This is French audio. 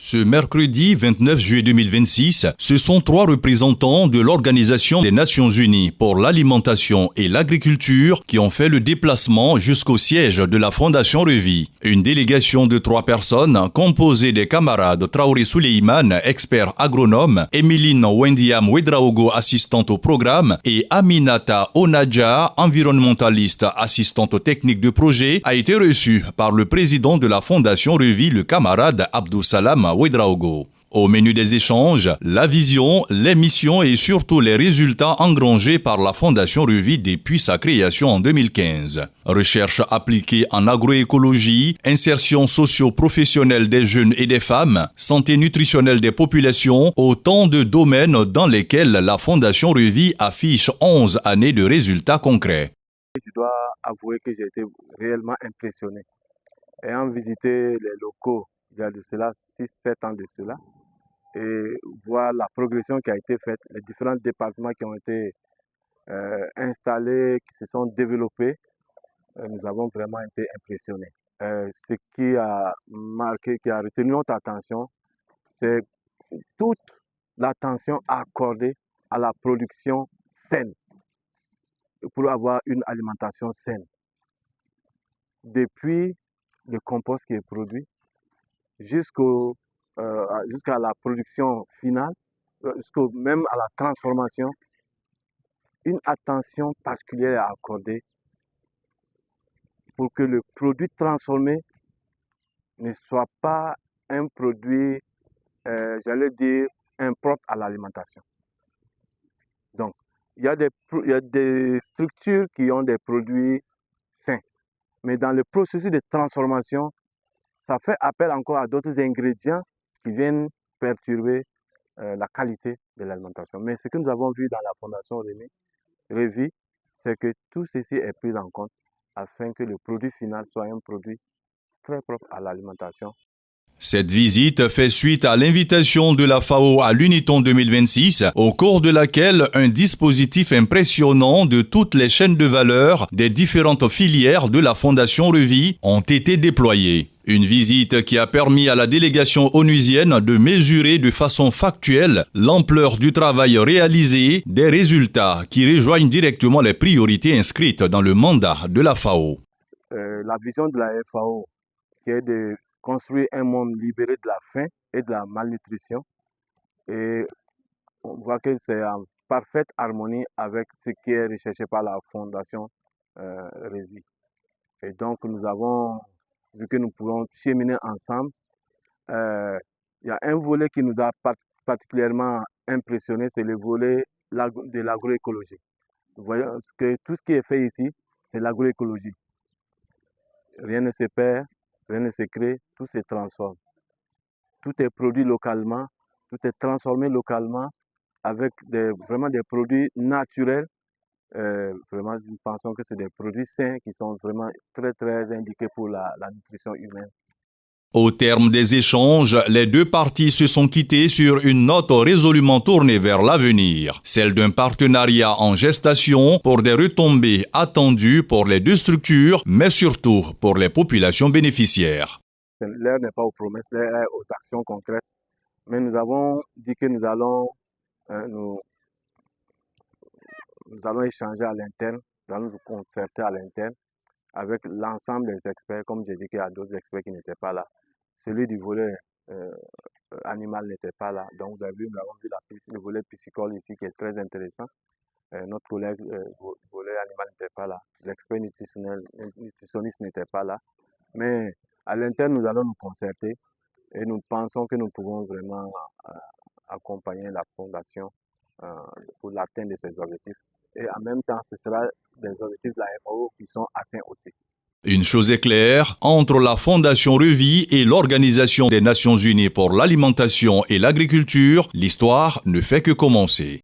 Ce mercredi 29 juillet 2026, ce sont 3 représentants de l'Organisation des Nations Unies pour l'alimentation et l'agriculture qui ont fait le déplacement jusqu'au siège de la Fondation Revie. Une délégation de 3 personnes composée des camarades Traoré Souleymane, expert agronome, Emeline Wendiam Ouedraogo, assistante au programme, et Aminata Onadja, environnementaliste, assistante technique de projet, a été reçue par le président de la Fondation Revie, le camarade Abdou-Salam Ouedraogo. Au menu des échanges, la vision, les missions et surtout les résultats engrangés par la Fondation Revie depuis sa création en 2015. Recherche appliquée en agroécologie, insertion socio-professionnelle des jeunes et des femmes, santé nutritionnelle des populations, autant de domaines dans lesquels la Fondation Revie affiche 11 années de résultats concrets. Je dois avouer que j'ai été réellement impressionné. Ayant visité les locaux il y a de cela 6-7 ans de cela, et voir la progression qui a été faite, les différents départements qui ont été installés, qui se sont développés, nous avons vraiment été impressionnés. Ce qui a marqué, qui a retenu notre attention, c'est toute l'attention accordée à la production saine, pour avoir une alimentation saine. Depuis le compost qui est produit, jusqu'à la production finale, même à la transformation, une attention particulière est accordée pour que le produit transformé ne soit pas un produit, j'allais dire, impropre à l'alimentation. Donc, il y a des structures qui ont des produits sains, mais dans le processus de transformation, ça fait appel encore à d'autres ingrédients qui viennent perturber la qualité de l'alimentation. Mais ce que nous avons vu dans la Fondation Revie, c'est que tout ceci est pris en compte afin que le produit final soit un produit très propre à l'alimentation. Cette visite fait suite à l'invitation de la FAO à l'Uniton 2026, au cours de laquelle un dispositif impressionnant de toutes les chaînes de valeur des différentes filières de la Fondation Revie ont été déployés. Une visite qui a permis à la délégation onusienne de mesurer de façon factuelle l'ampleur du travail réalisé, des résultats qui rejoignent directement les priorités inscrites dans le mandat de la FAO. La vision de la FAO, qui est de construire un monde libéré de la faim et de la malnutrition. Et on voit que c'est en parfaite harmonie avec ce qui est recherché par la Fondation Revie. Et donc nous avons vu que nous pouvons cheminer ensemble. Il y a un volet qui nous a particulièrement impressionné, c'est le volet de l'agroécologie. Vous voyez que tout ce qui est fait ici, c'est l'agroécologie. Rien ne se perd, rien ne se crée, tout se transforme. Tout est produit localement, tout est transformé localement avec vraiment des produits naturels. Vraiment, nous pensons que c'est des produits sains qui sont vraiment très indiqués pour la nutrition humaine. Au terme des échanges, les 2 parties se sont quittées sur une note résolument tournée vers l'avenir, celle d'un partenariat en gestation pour des retombées attendues pour les 2 structures, mais surtout pour les populations bénéficiaires. L'heure n'est pas aux promesses, l'heure est aux actions concrètes, mais nous avons dit que nous allons échanger à l'interne, nous allons nous concerter à l'interne avec l'ensemble des experts. Comme j'ai dit qu'il y a d'autres experts qui n'étaient pas là. Celui du volet animal n'était pas là. Donc vous avez vu, nous avons vu le volet piscicole ici qui est très intéressant. Notre collègue volet animal n'était pas là. L'expert nutritionniste n'était pas là. Mais à l'interne, nous allons nous concerter et nous pensons que nous pouvons vraiment accompagner la Fondation pour l'atteinte de ses objectifs. Et en même temps, ce sera des objectifs de la FAO qui sont atteints aussi. Une chose est claire, entre la Fondation Revie et l'Organisation des Nations Unies pour l'alimentation et l'agriculture, l'histoire ne fait que commencer.